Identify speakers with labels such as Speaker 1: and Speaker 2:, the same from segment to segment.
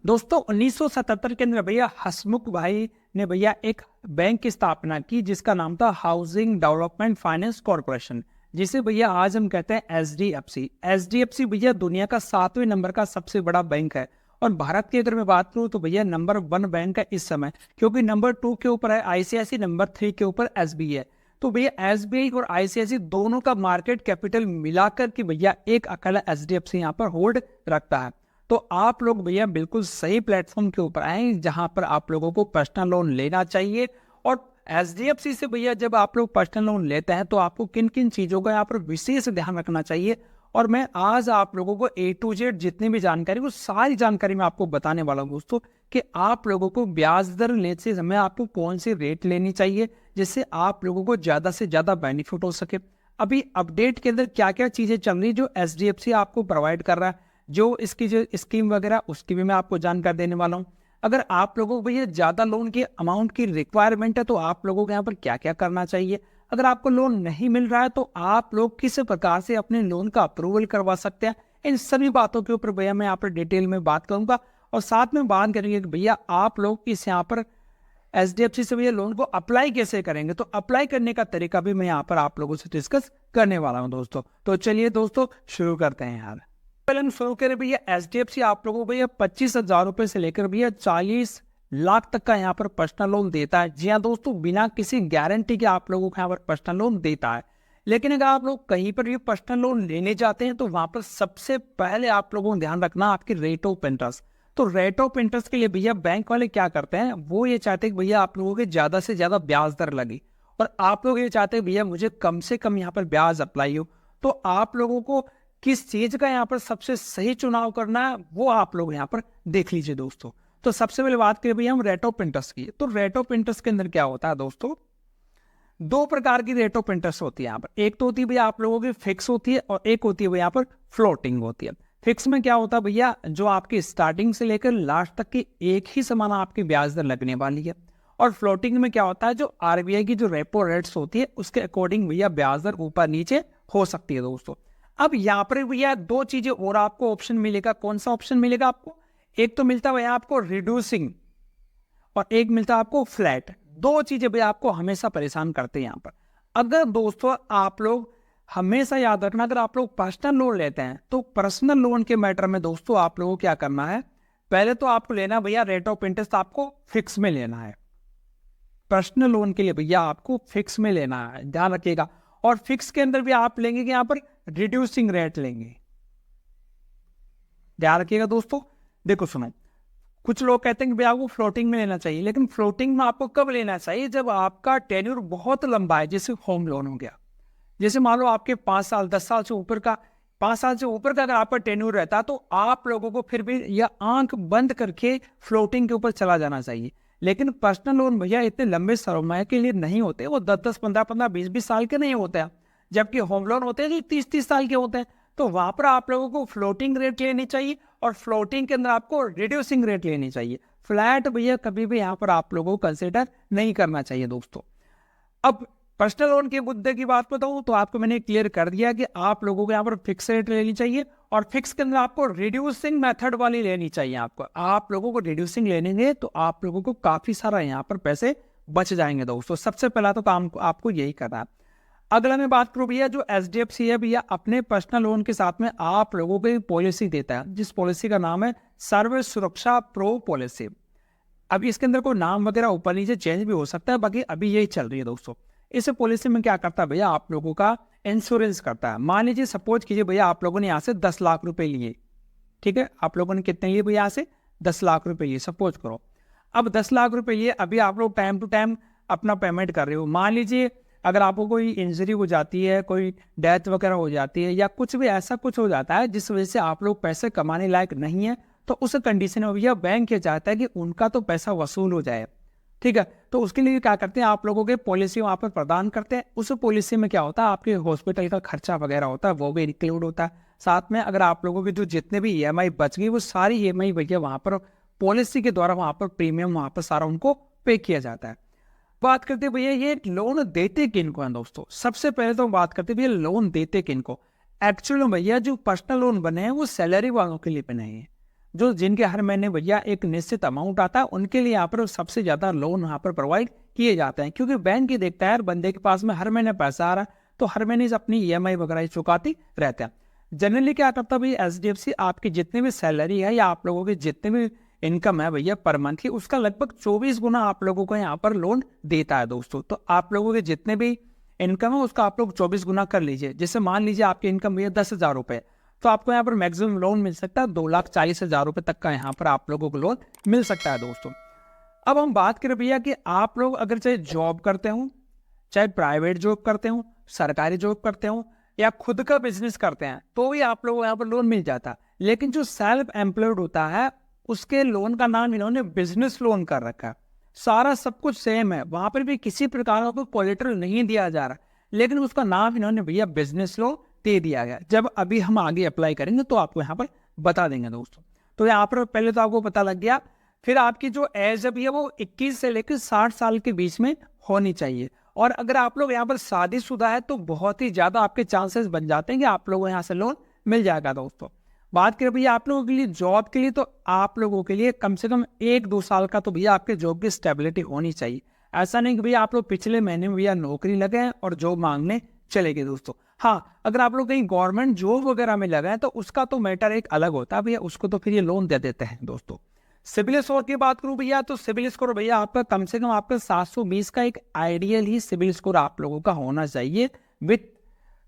Speaker 1: दोस्तों 1977 के अंदर भैया हसमुख भाई ने भैया एक बैंक की स्थापना की जिसका नाम था हाउसिंग डेवलपमेंट फाइनेंस कॉर्पोरेशन, जिसे भैया आज हम कहते हैं एचडीएफसी। एचडीएफसी भैया दुनिया का 7वें नंबर का सबसे बड़ा बैंक है और भारत की अगर मैं बात करूं तो भैया नंबर 1 बैंक है इस समय, क्योंकि नंबर 2 के ऊपर है आईसीआईसी, नंबर 3 के ऊपर एसबीआई है। तो भैया एसबीआई और आईसीआईसी दोनों का मार्केट कैपिटल मिलाकर के भैया एक अकेला एचडीएफसी यहाँ पर होल्ड रखता है। तो आप लोग भैया बिल्कुल सही प्लेटफॉर्म के ऊपर आए जहां पर आप लोगों को पर्सनल लोन लेना चाहिए। और एचडीएफसी से भैया जब आप लोग पर्सनल लोन लेते हैं तो आपको किन किन चीज़ों का यहाँ पर विशेष ध्यान रखना चाहिए, और मैं आज आप लोगों को ए टू जेड जितनी भी जानकारी वो सारी जानकारी मैं आपको बताने वाला हूँ दोस्तों, कि आप लोगों को ब्याज दर लेने से समय आपको कौन सी रेट लेनी चाहिए जिससे आप लोगों को ज़्यादा से ज़्यादा बेनिफिट हो सके। अभी अपडेट के अंदर क्या क्या चीज़ें चल रही जो एचडीएफसी आपको प्रोवाइड कर रहा है, जो इसकी जो स्कीम वगैरह उसकी भी मैं आपको जानकारी देने वाला हूं। अगर आप लोगों को भैया ज़्यादा लोन की अमाउंट की रिक्वायरमेंट है तो आप लोगों को यहाँ पर क्या क्या करना चाहिए, अगर आपको लोन नहीं मिल रहा है तो आप लोग किस प्रकार से अपने लोन का अप्रूवल करवा सकते हैं, इन सभी बातों के ऊपर भैया मैं यहाँ पर डिटेल में बात करूंगा। और साथ में बात करेंगे कि भैया आप लोग इस यहाँ पर एचडीएफसी से भैया लोन को अप्लाई कैसे करेंगे, तो अप्लाई करने का तरीका भी मैं यहाँ पर आप लोगों से डिस्कस करने वाला हूँ दोस्तों। तो चलिए दोस्तों शुरू करते हैं यार। पहले हम शुरू करें भैया एचडीएफसी आप लोगों को भैया 25,000 रुपए से लेकर भैया 40 लाख तक का यहाँ पर पर्सनल लोन देता है। जी हाँ दोस्तों, बिना किसी गारंटी के आप लोगों को यहाँ पर पर्सनल लोन देता है। लेकिन अगर आप लोग कहीं पर भी पर्सनल लोन लेने जाते हैं तो वहां पर सबसे पहले आप लोगों को ध्यान रखना आपकी रेट ऑफ इंटरेस्ट। तो रेट ऑफ इंटरेस्ट के लिए भैया बैंक वाले क्या करते हैं, वो ये चाहते हैं कि भैया आप लोगों के ज्यादा से ज्यादा ब्याज दर लगे, और आप लोग ये चाहते हैं भैया मुझे कम से कम यहाँ पर ब्याज अप्लाई हो। तो आप लोगों को किस चीज का यहाँ पर सबसे सही चुनाव करना है वो आप लोग यहाँ पर देख लीजिए दोस्तों। तो सबसे पहले बात करें भैया हम रेट ऑफ इंटरेस्ट की। तो रेट ऑफ इंटरेस्ट के अंदर क्या होता है दोस्तों, दो प्रकार की रेट ऑफ इंटरेस्ट होती है यहाँ पर। एक तो होती है भैया आप लोगों की फिक्स होती है और एक होती है भैया यहाँ पर फ्लोटिंग होती है। फिक्स में क्या होता है भैया, जो आपकी स्टार्टिंग से लेकर लास्ट तक की एक ही समान आपकी ब्याज दर लगने वाली है। और फ्लोटिंग में क्या होता है, जो आरबीआई की जो रेपो रेट्स होती है उसके अकॉर्डिंग भैया ब्याज दर ऊपर नीचे हो सकती है दोस्तों। अब यहाँ पर भैया दो चीजें और आपको ऑप्शन मिलेगा। कौन सा ऑप्शन मिलेगा आपको, एक तो मिलता है भैया आपको रिड्यूसिंग और एक मिलता है आपको फ्लैट। दो चीजें भैया आपको हमेशा परेशान करते हैं यहाँ पर। अगर दोस्तों आप लोग हमेशा याद रखना, अगर आप लोग पर्सनल लोन लेते हैं तो पर्सनल लोन के मैटर में दोस्तों आप लोगों को क्या करना है, पहले तो आपको लेना भैया रेट ऑफ इंटरेस्ट आपको फिक्स में लेना है। पर्सनल लोन के लिए भैया आपको फिक्स में लेना है, ध्यान रखिएगा। और फिक्स के अंदर भी आप लेंगे कि यहाँ पर रिड्यूसिंग रेट लेंगे, ध्यान रखिएगा दोस्तों। देखो सुनो, कुछ लोग कहते हैं कि भैया आपको फ्लोटिंग में लेना चाहिए, लेकिन फ्लोटिंग में आपको कब लेना चाहिए, जब आपका टेन्योर बहुत लंबा है, जैसे होम लोन हो गया। जैसे मान लो आपके 5 साल 10 साल से ऊपर का, 5 साल से ऊपर का अगर आपका टेन्योर रहता है तो आप लोगों को फिर भी यह आंख बंद करके फ्लोटिंग के ऊपर चला जाना चाहिए। लेकिन पर्सनल लोन भैया इतने लंबे समय के लिए नहीं होते, वो 10-10 15-15 20-20 साल के नहीं होते हैं, जबकि होम लोन होते हैं जो 30-30 साल के होते हैं। तो वहां पर आप लोगों को फ्लोटिंग रेट लेनी चाहिए और फ्लोटिंग के अंदर आपको रिड्यूसिंग रेट लेनी चाहिए। फ्लैट भैया कभी भी यहाँ पर आप लोगों को कंसिडर नहीं करना चाहिए दोस्तों। अब पर्सनल लोन के मुद्दे की बात बताऊं तो आपको मैंने क्लियर कर दिया कि आप लोगों को यहाँ पर फिक्स रेट लेनी चाहिए और फिक्स के अंदर आपको रिड्यूसिंग मेथड वाली लेनी चाहिए। आपको आप लोगों को रिड्यूसिंग लेने तो आप लोगों को काफी सारा यहाँ पर पैसे बच जाएंगे दोस्तों। सबसे पहला तो काम आपको यही करना है। अगला मैं बात करूं भैया, जो एचडीएफसी है भैया अपने पर्सनल लोन के साथ में आप लोगों को पॉलिसी देता है, जिस पॉलिसी का नाम है सर्व सुरक्षा प्रो पॉलिसी। अभी इसके अंदर कोई नाम वगैरह ऊपर नीचे चेंज भी हो सकता है, बाकी अभी यही चल रही है दोस्तों। इस पॉलिसी में क्या करता है भैया, आप लोगों का इंश्योरेंस करता है। मान लीजिए सपोज कीजिए भैया आप लोगों ने यहाँ से 10 लाख रुपए लिए, ठीक है, आप लोगों ने कितने लिए भैया, यहाँ से 10 लाख रुपए लिए सपोज करो। अब 10 लाख रुपए लिए, अभी आप लोग टाइम टू टाइम अपना पेमेंट कर रहे हो। मान लीजिए अगर आपको कोई इंजरी हो जाती है, कोई डेथ वगैरह हो जाती है, या कुछ भी ऐसा कुछ हो जाता है जिस वजह से आप लोग पैसे कमाने लायक नहीं है, तो उस कंडीशन में भैया बैंक ये चाहता है कि उनका तो पैसा वसूल हो जाए, ठीक है। तो उसके लिए क्या करते हैं, आप लोगों के पॉलिसी वहां पर प्रदान करते हैं। उस पॉलिसी में क्या होता है, आपके हॉस्पिटल का खर्चा वगैरह होता है वो भी इंक्लूड होता है। साथ में अगर आप लोगों के जो जितने भी ईएमआई बच गई वो सारी ईएमआई भैया वहां पर पॉलिसी के द्वारा वहां पर प्रीमियम वहां पर सारा उनको पे किया जाता है। बात करते हैं भैया ये लोन देते किनको हैं दोस्तों। सबसे पहले तो बात करते हैं भैया लोन देते किनको। एक्चुअली भैया जो पर्सनल लोन बने हैं वो सैलरी वालों के लिए बने हैं। जो जिनके हर महीने भैया एक निश्चित अमाउंट आता है, उनके लिए यहाँ पर सबसे ज़्यादा लोन यहाँ पर प्रोवाइड किए जाते हैं, क्योंकि बैंक ये देखता है यार बंदे के पास में हर महीने पैसा आ रहा है, तो हर महीने से अपनी EMI वगैरह चुकाती रहते हैं। जनरली क्या करता है भैया, HDFC आपकी जितनी भी सैलरी है या आप लोगों की जितने भी इनकम है भैया पर मंथ की, उसका लगभग 24 गुना आप लोगों को यहाँ पर लोन देता है दोस्तों। तो आप लोगों के जितने भी इनकम है उसका आप लोग 24 गुना कर लीजिए। जैसे मान लीजिए आपकी इनकम भैया 10,000 रुपये, तो आपको यहाँ पर मैक्सिमम लोन मिल सकता है 2,40,000 रुपये तक का यहाँ पर आप लोगों को लोन मिल सकता है दोस्तों। अब हम बात करें भैया कि आप लोग अगर चाहे जॉब करते हो, चाहे प्राइवेट जॉब करते हो, सरकारी जॉब करते हो या खुद का बिजनेस करते हैं, तो भी आप लोगों को यहाँ पर लोन मिल जाता है। लेकिन जो सेल्फ एम्प्लॉयड होता है उसके लोन का नाम इन्होंने बिजनेस लोन कर रखा है। सारा सब कुछ सेम है, वहां पर भी किसी प्रकार का कोई कोलेटरल नहीं दिया जा रहा, लेकिन उसका नाम इन्होंने भैया बिजनेस लोन दे दिया गया। जब अभी हम आगे अप्लाई करेंगे तो आपको यहाँ पर बता देंगे दोस्तों। तो यहाँ पर पहले तो आपको पता लग गया। फिर आपकी जो एज अभी है वो 21 से लेकर 60 साल के बीच में होनी चाहिए। और अगर आप लोग यहाँ पर शादीशुदा है तो बहुत ही ज्यादा आपके चांसेस बन जाते हैं कि आप लोगों को यहाँ से लोन मिल जाएगा दोस्तों। बात करें भैया आप लोगों के लिए जॉब के लिए, तो आप लोगों के लिए कम से कम 1-2 साल का तो भैया आपके जॉब की स्टेबिलिटी होनी चाहिए। ऐसा नहीं कि भैया आप लोग पिछले महीने में भैया नौकरी लगे हैं और जॉब मांगने चले गए दोस्तों। हाँ, अगर आप लोग कहीं गवर्नमेंट जॉब वगैरह में लगे हैं तो उसका तो मैटर एक अलग होता है भैया, उसको तो फिर ये लोन दे देते हैं दोस्तों। सिबिल स्कोर की बात करूं भैया, तो सिबिल स्कोर भैया आपका कम से कम आपका 720 का एक आइडियल ही सिबिल स्कोर आप लोगों का होना चाहिए विथ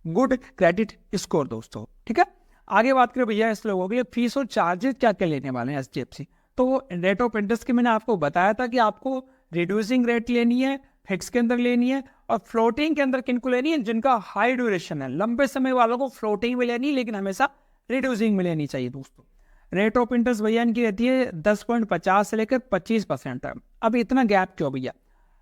Speaker 1: गुड क्रेडिट स्कोर दोस्तों। ठीक है, आगे बात करें भैया इस लोगों के लिए फीस और चार्जेस क्या क्या लेने वाले हैं HDFC। तो रेट ऑफ इंटरेस्ट की मैंने आपको बताया था कि आपको रिड्यूसिंग रेट लेनी है, फिक्स के अंदर लेनी है और फ्लोटिंग के अंदर किनको लेनी है, जिनका हाई ड्यूरेशन है। लंबे समय वालों को फ्लोटिंग में लेनी है, लेकिन हमेशा रिड्यूसिंग में लेनी चाहिए दोस्तों। रेट ऑफ इंटरेस्ट भैया इनकी रहती है 10.50 से लेकर 25% तक। अब इतना गैप क्यों भैया,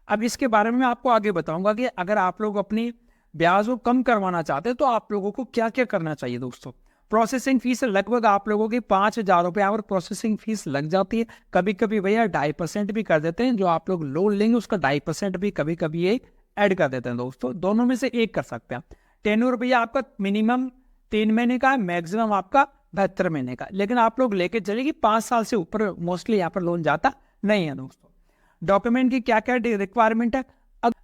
Speaker 1: अब इसके बारे में मैं आपको आगे बताऊंगा कि अगर आप लोग अपनी ब्याज को कम करवाना चाहते हैं तो आप लोगों को क्या क्या करना चाहिए दोस्तों। प्रोसेसिंग फीस लगभग आप लोगों की 5,000 रुपये और प्रोसेसिंग फीस लग जाती है। कभी कभी भैया 2.5% भी कर देते हैं, जो आप लोग लोन लेंगे उसका 2.5% भी कभी कभी ये ऐड कर देते हैं दोस्तों। दोनों में से एक कर सकते हैं। टेन्योर भैया आपका मिनिमम 3 महीने का है, मैक्सिमम आपका 72 महीने का, लेकिन आप लोग लेके चलेगी 5 साल से ऊपर मोस्टली यहाँ पर लोन जाता नहीं है दोस्तों। डॉक्यूमेंट की क्या क्या रिक्वायरमेंट है,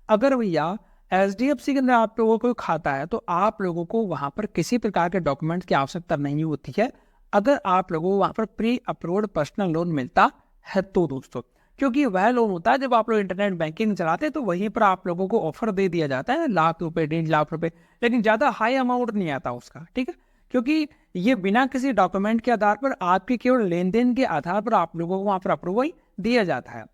Speaker 1: अगर भैया HDFC के अंदर आप लोगों को खाता है तो आप लोगों को वहां पर किसी प्रकार के डॉक्यूमेंट की आवश्यकता नहीं होती है, अगर आप लोगों को वहां पर प्री अप्रूव्ड पर्सनल लोन मिलता है तो दोस्तों। क्योंकि वह लोन होता है जब आप लोग इंटरनेट बैंकिंग चलाते हैं तो वहीं पर आप लोगों को ऑफर दे दिया जाता है लाख रुपए 1.5 लाख रुपए, लेकिन ज्यादा हाई अमाउंट नहीं आता उसका। ठीक है, क्योंकि ये बिना किसी डॉक्यूमेंट के आधार पर आपके केवल लेन देन के आधार पर आप लोगों को वहां पर अप्रूवल दिया जाता है।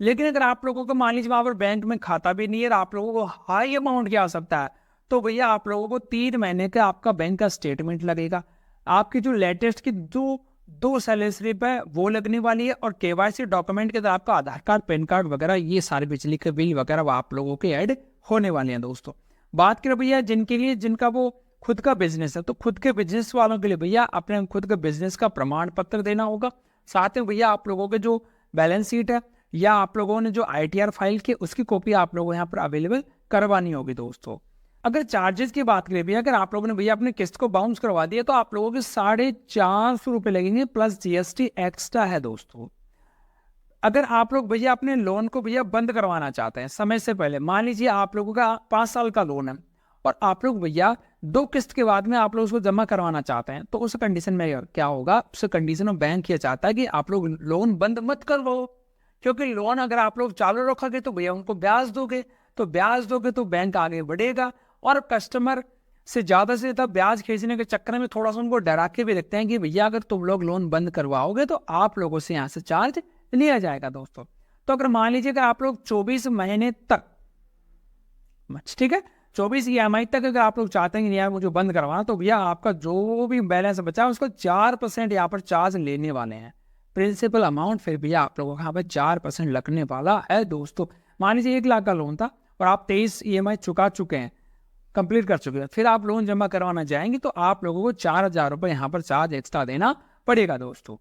Speaker 1: लेकिन अगर आप लोगों को मान लीजिए वहां पर बैंक में खाता भी नहीं है और आप लोगों को हाई अमाउंट की आवश्यकता है, तो भैया आप लोगों को 3 महीने का आपका बैंक का स्टेटमेंट लगेगा, आपकी जो लेटेस्ट की दो सैलरी स्लिप है वो लगने वाली है, और KYC डॉक्यूमेंट के अंदर आपका आधार कार्ड, पैन कार्ड वगैरह ये सारे बिजली के बिल वगैरह आप लोगों के ऐड होने वाले हैं दोस्तों। बात करें भैया जिनका वो खुद का बिजनेस है, तो खुद के बिजनेस वालों के लिए भैया अपने खुद के बिजनेस का प्रमाण पत्र देना होगा। साथ में भैया आप लोगों के जो बैलेंस शीट है या आप लोगों ने जो ITR फाइल की उसकी कॉपी आप लोगों को यहाँ पर अवेलेबल करवानी होगी दोस्तों। अगर चार्जेस की बात करें भैया, अगर आप लोगों ने भैया अपने किस्त को बाउंस करवा दिया तो आप लोगों के 450 रुपये लगेंगे प्लस GST एक्स्ट्रा है दोस्तों। अगर आप लोग भैया अपने लोन को भैया बंद करवाना चाहते हैं समय से पहले, मान लीजिए आप लोगों का 5 साल का लोन है और आप लोग भैया 2 किस्त के बाद में आप लोग उसको जमा करवाना चाहते हैं, तो उस कंडीशन में क्या होगा, उस कंडीशन में बैंक ये चाहता है कि आप लोग लोन बंद मत करवाओ, क्योंकि लोन अगर आप लोग चालू रखोगे तो भैया उनको ब्याज दोगे, तो बैंक आगे बढ़ेगा और कस्टमर से ज्यादा ब्याज खींचने के चक्कर में थोड़ा सा उनको डरा के भी रखते हैं कि भैया अगर तुम लोग लोन बंद करवाओगे तो आप लोगों से यहाँ से चार्ज लिया जाएगा दोस्तों। तो अगर मान लीजिए कि आप लोग 24 महीने तक, ठीक है, 24 EMI तक अगर आप लोग चाहते हैं कि यार मुझे बंद करवाना, तो भैया आपका जो भी बैलेंस बचा है उसको 4% यहाँ पर चार्ज लेने वाले हैं। प्रिंसिपल अमाउंट फिर भैया आप लोगों का यहाँ पर 4% लगने वाला है दोस्तों। मान लीजिए 1 लाख का लोन था और आप 23 EMI चुका चुके हैं, कंप्लीट कर चुके हैं, फिर आप लोन जमा करवाना चाहेंगे तो आप लोगों को 4,000 रुपये यहाँ पर चार्ज एक्स्ट्रा देना पड़ेगा दोस्तों।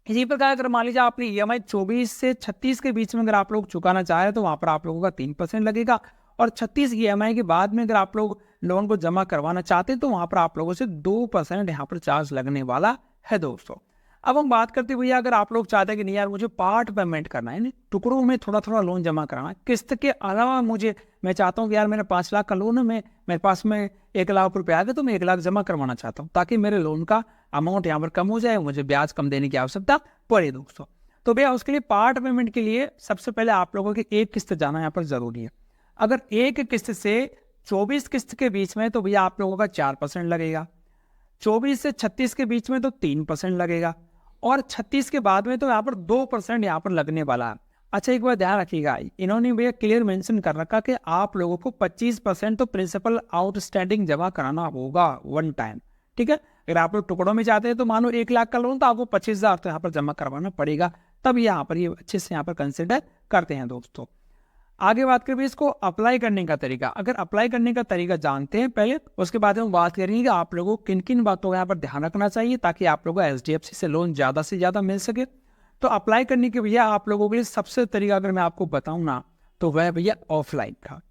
Speaker 1: इसी प्रकार अगर मान लीजिए आपने EMI 24 से 36 के बीच में अगर आप लोग चुकाना चाह रहे हैं तो वहाँ पर आप लोगों का 3% लगेगा, और 36 EMI के बाद में अगर आप लोग लोन को जमा करवाना चाहते हैं तो वहाँ पर आप लोगों से 2% यहाँ पर चार्ज लगने वाला है दोस्तों। अब हम बात करते हैं भैया, अगर आप लोग चाहते हैं कि नहीं यार मुझे पार्ट पेमेंट करना है, टुकड़ों में थोड़ा थोड़ा लोन जमा कराना है, किस्त के अलावा मैं चाहता हूँ कि यार मेरा 5 लाख का लोन है, मेरे पास में 1 लाख रुपए आ गए तो मैं 1 लाख जमा करवाना चाहता हूँ ताकि मेरे लोन का अमाउंट यहाँ पर कम हो जाए, मुझे ब्याज कम देने की आवश्यकता पड़े दोस्तों। तो भैया उसके लिए पार्ट पेमेंट के लिए सबसे पहले आप लोगों की एक किस्त जाना यहाँ पर जरूरी है। अगर एक किस्त से 24 किस्त के बीच में तो भैया आप लोगों का 4% लगेगा, 24 से 36 के बीच में तो 3% लगेगा, और 36 के बाद में तो यहाँ पर 2% यहाँ पर लगने वाला है। अच्छा एक बार ध्यान रखिएगा, इन्होंने भैया क्लियर मेंशन कर रखा कि आप लोगों को 25% तो प्रिंसिपल आउटस्टैंडिंग जमा कराना होगा वन टाइम, ठीक है। अगर आप लोग टुकड़ों में जाते हैं तो मानो 1 लाख का लोन तो आपको 25,000 तो यहाँ पर जमा करवाना पड़ेगा, तब यहाँ पर ये अच्छे से यहाँ पर कंसिडर करते हैं दोस्तों। आगे बात करें इसको अप्लाई करने का तरीका। अगर अप्लाई करने का तरीका जानते हैं पहले, उसके बाद हम बात करेंगे कि आप लोगों को किन किन बातों का यहाँ पर ध्यान रखना चाहिए ताकि आप लोगों को HDFC से लोन ज़्यादा से ज़्यादा मिल सके। तो अप्लाई करने के भैया आप लोगों के लिए सबसे तरीका अगर मैं आपको बताऊँ ना तो वह भैया ऑफलाइन का,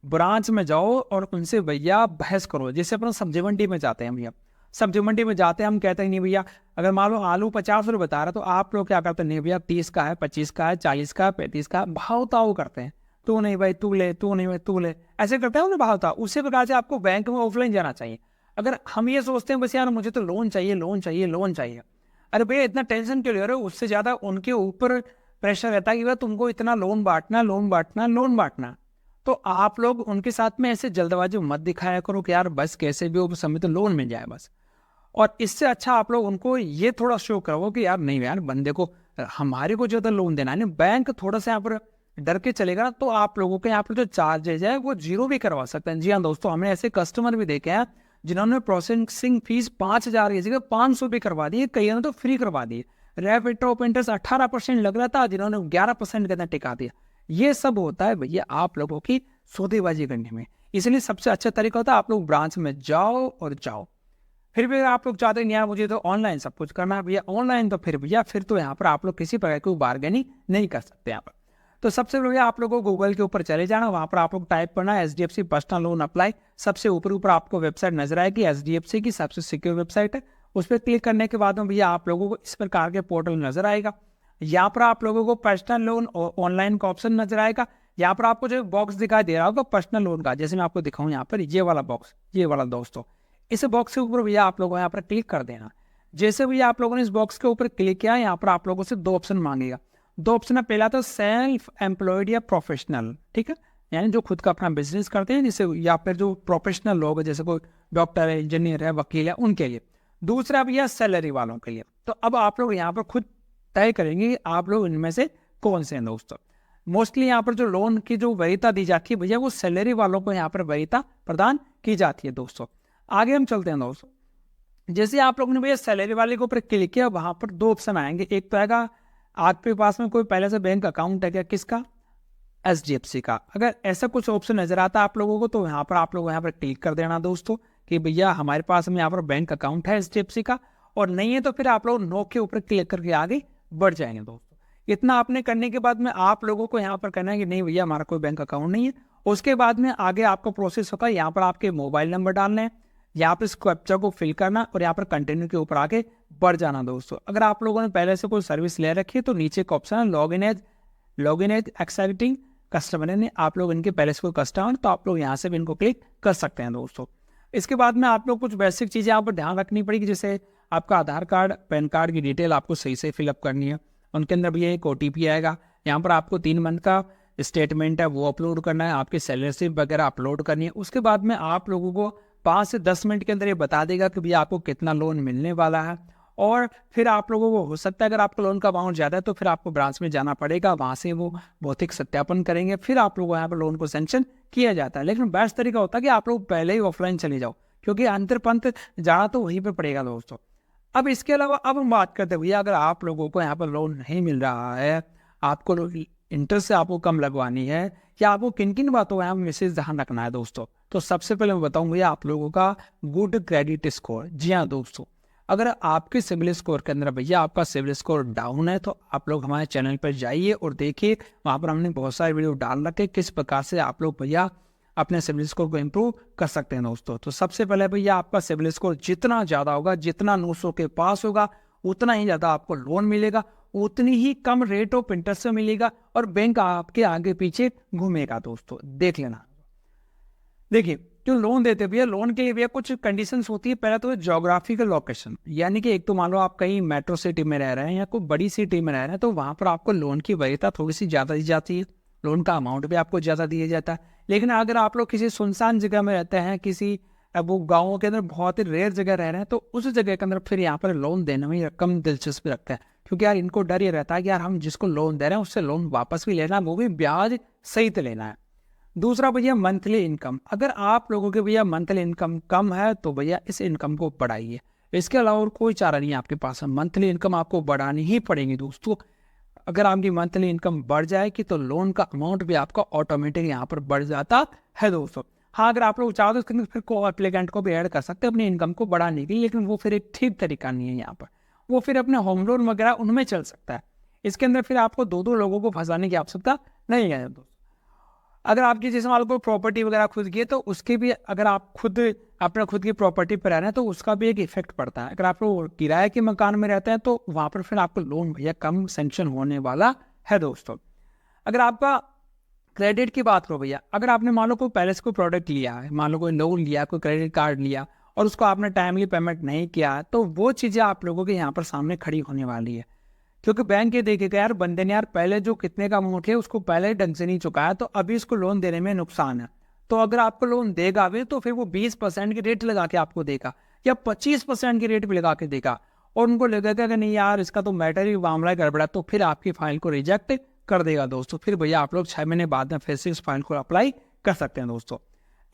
Speaker 1: ब्रांच में जाओ और उनसे भैया बहस करो। जैसे अपन सब्जी मंडी में जाते हैं भैया, सब्जी मंडी में जाते हैं हम कहते हैं नहीं भैया अगर मान लो आलू 50 रुपये बता रहा तो आप लोग क्या करते हैं, नहीं भैया 30 का है, 25 का है, 40 का है, 35 का, भाव ताव करते हैं, तू नहीं भाई तू ले, तू नहीं भाई तू ले, ऐसे करते हैं ना भाव ताव। उसी प्रकार से आपको बैंक में ऑफलाइन जाना चाहिए। अगर हम ये सोचते हैं बस यार मुझे तो लोन चाहिए लोन चाहिए लोन चाहिए, अरे भैया इतना टेंशन क्यों ले रहे हो, उससे ज़्यादा उनके ऊपर प्रेशर रहता है कि भाई तुमको इतना लोन बांटना लोन बांटना लोन बांटना। तो आप लोग उनके साथ में ऐसे जल्दबाजी मत दिखाया करो कि यार बस कैसे भी हो समय तो लोन मिल जाए बस। और इससे अच्छा आप लोग उनको ये थोड़ा शो करो कि यार नहीं यार बंदे को हमारे को ज़्यादा लोन देना है, बैंक थोड़ा सा यहाँ पर डर के चलेगा ना तो आप लोगों के यहाँ पर जो चार्जेज है वो जीरो भी करवा सकते हैं। जी हाँ दोस्तों, हमने ऐसे कस्टमर भी देखे हैं जिन्होंने प्रोसेसिंग फीस 5,000 की जगह 500 भी करवा दी, कई ने तो फ्री करवा दी। रेट ऑफ इंटरेस्ट 18% लग रहा था, जिन्होंने 11% के अंदर टिका दिया। ये सब होता है भैया आप लोगों की सौदेबाजी करने में, इसलिए सबसे अच्छा तरीका होता है आप लोग ब्रांच में जाओ और जाओ। फिर भी आप लोग चाहते हैं यार मुझे तो ऑनलाइन सब कुछ करना है भैया ऑनलाइन, तो फिर भैया फिर तो यहाँ पर आप लोग किसी प्रकार की बार्गेनिंग नहीं कर सकते यहाँ पर। तो सबसे पहले आप लोगों को गूगल के ऊपर चले जाना, वहाँ पर आप लोग टाइप करना है HDFC पर्सनल लोन अप्लाई। सबसे ऊपर आपको वेबसाइट नजर आएगी, HDFC की सबसे सिक्योर वेबसाइट है। उस पर क्लिक करने के बाद में भैया आप लोगों को इस प्रकार के पोर्टल नजर आएगा। यहाँ पर आप लोगों को पर्सनल लोन और ऑनलाइन का ऑप्शन नजर आएगा। यहाँ पर आपको जो बॉक्स दिखाई दे रहा होगा पर्सनल लोन का, जैसे मैं आपको दिखाऊँ यहाँ पर ये वाला बॉक्स, ये वाला दोस्तों, इस बॉक्स के ऊपर भैया आप लोगों को यहाँ पर क्लिक कर देना। जैसे भैया आप लोगों ने इस बॉक्स के ऊपर क्लिक किया, यहाँ पर आप लोगों से 2 ऑप्शन मांगेगा। 2 ऑप्शन है, पहला तो सेल्फ एम्प्लॉयड या प्रोफेशनल, ठीक है, यानी जो खुद का अपना बिजनेस करते हैं जैसे, या फिर जो प्रोफेशनल लोग हैं जैसे कोई डॉक्टर है, इंजीनियर है, वकील है, उनके लिए। दूसरा भैया सैलरी वालों के लिए। तो अब आप लोग यहाँ पर खुद तय करेंगे कि आप लोग इनमें से कौन से हैं दोस्तों। मोस्टली यहाँ पर जो लोन की जो वरीयता दी जाती है भैया वो सैलरी वालों को यहाँ पर वरीयता प्रदान की जाती है दोस्तों। आगे हम चलते हैं दोस्तों। जैसे आप लोगों ने भैया सैलरी वाले के ऊपर क्लिक किया, वहाँ पर 2 ऑप्शन आएंगे। एक तो आएगा आपके पास में कोई पहले से बैंक अकाउंट है क्या, किसका, HDFC का। अगर ऐसा कुछ ऑप्शन नजर आता है आप लोगों को तो यहाँ पर आप लोग यहाँ पर क्लिक कर देना दोस्तों कि भैया हमारे पास में यहाँ पर बैंक अकाउंट है HDFC का, और नहीं है तो फिर आप लोग नो के ऊपर क्लिक करके आगे बढ़ जाएंगे दोस्तों। इतना आपने करने के बाद में आप लोगों को यहाँ पर कहना है कि नहीं भैया हमारा कोई बैंक अकाउंट नहीं है। उसके बाद में आगे आपका प्रोसेस होगा, यहाँ पर आपके मोबाइल नंबर डालना है, यहाँ पर इस कैप्चा को फिल करना और यहाँ पर कंटिन्यू के ऊपर आगे बढ़ जाना दोस्तों। अगर आप लोगों ने पहले से कोई सर्विस ले रखी है तो नीचे का ऑप्शन है log in as exciting customer, यानी आप लोग इनके पहले से कोई कस्टमर तो आप लोग यहाँ से भी इनको क्लिक कर सकते हैं दोस्तों। इसके बाद में आप लोग कुछ बेसिक चीज़ें यहाँ पर ध्यान रखनी पड़ेगी, जैसे आपका आधार कार्ड, पैन कार्ड की डिटेल आपको सही से फिलअप करनी है। उनके अंदर भी एक OTP आएगा, यहाँ पर आपको 3 मंथ का स्टेटमेंट है वो अपलोड करना है, आपकी सैलरी स्लिप वगैरह अपलोड करनी है। उसके बाद में आप लोगों को 5 से 10 मिनट के अंदर ये बता देगा कि भैया आपको कितना लोन मिलने वाला है। और फिर आप लोगों को हो सकता है अगर आपका लोन का अमाउंट ज़्यादा है तो फिर आपको ब्रांच में जाना पड़ेगा, वहाँ से वो भौतिक सत्यापन करेंगे, फिर आप लोगों को यहाँ पर लोन को सेंक्शन किया जाता है। लेकिन बेस्ट तरीका होता है कि आप लोग पहले ही ऑफलाइन चले जाओ, क्योंकि अंतर पंत जाना तो वहीं पर पड़ेगा दोस्तों। अब इसके अलावा अब हम बात करते हैं भैया अगर आप लोगों को यहाँ पर लोन नहीं मिल रहा है, आपको इंटरेस्ट से आपको कम लगवानी है, या आपको किन किन बातों का यहाँ विशेष ध्यान रखना है दोस्तों। तो सबसे पहले मैं बताऊँ भैया आप लोगों का गुड क्रेडिट स्कोर। जी हाँ दोस्तों, अगर आपके सिविल स्कोर के अंदर भैया आपका सिविल स्कोर डाउन है तो आप लोग हमारे चैनल पर जाइए और देखिए, वहाँ पर हमने बहुत सारे वीडियो डाल रखे किस प्रकार से आप लोग भैया अपने सिविल स्कोर को इम्प्रूव कर सकते हैं दोस्तों। तो सबसे पहले भैया आपका सिविल स्कोर जितना ज़्यादा होगा, जितना 900 के पास होगा, उतना ही ज़्यादा आपको लोन मिलेगा, उतनी ही कम रेट ऑफ इंटरेस्ट से मिलेगा और बैंक आपके आगे पीछे घूमेगा दोस्तों, देख लेना। देखिए, जो लोन देते भैया, लोन के लिए भैया कुछ कंडीशंस होती है। पहला तो ज्योग्राफिकल लोकेशन, यानी कि एक तो मान लो आप कहीं मेट्रो सिटी में रह रहे हैं या कोई बड़ी सिटी में रह रहे हैं, तो वहाँ पर आपको लोन की वरीयता थोड़ी सी ज़्यादा दी जाती है, लोन का अमाउंट भी आपको ज़्यादा दिया जाता है। लेकिन अगर आप लोग किसी सुनसान जगह में रहते हैं, किसी वो गाँवों के अंदर बहुत ही रेयर जगह रह रहे हैं, तो उस जगह के अंदर फिर यहाँ पर लोन देने में कम दिलचस्पी रखते हैं, क्योंकि यार इनको डर ये रहता है कि यार हम जिसको लोन दे रहे हैं उससे लोन वापस भी लेना है, वो भी ब्याज सहित लेना है। दूसरा भैया मंथली इनकम, अगर आप लोगों के भैया मंथली इनकम कम है तो भैया इस इनकम को बढ़ाइए, इसके अलावा और कोई चारा नहीं है आपके पास। मंथली इनकम आपको बढ़ानी ही पड़ेगी दोस्तों। अगर आपकी मंथली इनकम बढ़ जाएगी तो लोन का अमाउंट भी आपका ऑटोमेटिक यहाँ पर बढ़ जाता है दोस्तों। हाँ, अगर आप लोग चाहो तो इसके अंदर फिर को एप्लीकेंट को भी ऐड कर सकते हैं अपनी इनकम को बढ़ाने के लिए, लेकिन वो फिर एक ठीक तरीका नहीं है यहाँ पर। वो फिर अपने होम लोन वगैरह उनमें चल सकता है, इसके अंदर फिर आपको दो लोगों को फंसाने की आवश्यकता नहीं है दोस्तों। अगर आपकी जैसे मान लो कोई प्रॉपर्टी वगैरह खुद की है, तो उसकी भी, अगर आप खुद अपने खुद की प्रॉपर्टी पर रह रहे हैं तो उसका भी एक इफेक्ट पड़ता है। अगर आप लोग किराए के मकान में रहते हैं तो वहाँ पर फिर आपको लोन भैया कम सेंक्शन होने वाला है दोस्तों। अगर आपका क्रेडिट की बात करो भैया, अगर आपने मान लो कोई पहले से कोई प्रोडक्ट लिया है, मान लो कोई लोन लिया, कोई क्रेडिट कार्ड लिया और उसको आपने टाइमली पेमेंट नहीं किया, तो वो चीज़ें आप लोगों के यहाँ पर सामने खड़ी होने वाली है, क्योंकि बैंक ये देखेगा यार बंदे ने यार पहले जो कितने का अमाउंट है उसको पहले ढंग से नहीं चुकाया, तो अभी इसको लोन देने में नुकसान है। तो अगर आपको लोन देगा भी तो फिर वो 20% की रेट लगा के आपको देगा या 25% की रेट भी लगा के देगा, और उनको लगेगा कि नहीं यार इसका तो मैटर ही मामला गड़बड़ा, तो फिर आपकी फाइल को रिजेक्ट कर देगा दोस्तों। फिर भैया आप लोग 6 महीने बाद में फिर से इस फाइल को अप्लाई कर सकते हैं दोस्तों।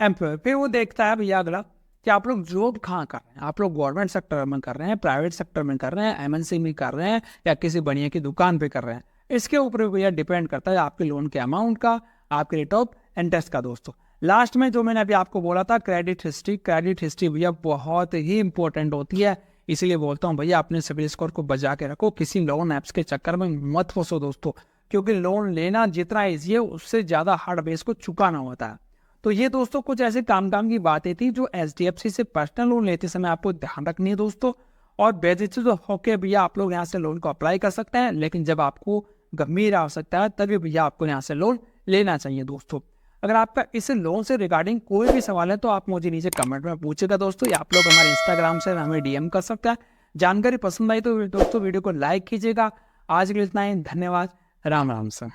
Speaker 1: एम्प्लॉय फिर वो देखता है भैया अगला कि आप लोग जॉब कहाँ कर रहे हैं, आप लोग गवर्नमेंट सेक्टर में कर रहे हैं, प्राइवेट सेक्टर में कर रहे हैं, एमएनसी में कर रहे हैं, या किसी बढ़िया की दुकान पे कर रहे हैं। इसके ऊपर भैया डिपेंड करता है आपके लोन के अमाउंट का, आपके रेट ऑफ इंटरेस्ट का दोस्तों। लास्ट में जो मैंने अभी आपको बोला था क्रेडिट हिस्ट्री भैया बहुत ही इंपॉर्टेंट होती है, इसीलिए बोलता हूँ भैया अपने सिबिल स्कोर को बचा के रखो, किसी लोन ऐप्स के चक्कर में मत फंसो दोस्तों, क्योंकि लोन लेना जितना ईजी है उससे ज़्यादा हार्ड बेस को चुकाना होता है। तो ये दोस्तों कुछ ऐसे काम की बातें थी जो HDFC से पर्सनल लोन लेते समय आपको ध्यान रखनी है दोस्तों। और बेझिझक तो होके भैया आप लोग यहाँ से लोन को अप्लाई कर सकते हैं, लेकिन जब आपको गंभीर आवश्यकता है तभी भैया आपको यहाँ से लोन लेना चाहिए दोस्तों। अगर आपका इस लोन से रिगार्डिंग कोई भी सवाल है तो आप मुझे नीचे कमेंट में पूछेगा दोस्तों, या आप लोग हमारे इंस्टाग्राम से हमें DM कर सकते हैं। जानकारी पसंद आई तो दोस्तों वीडियो को लाइक कीजिएगा। आज के लिए इतना ही, धन्यवाद, राम राम सर।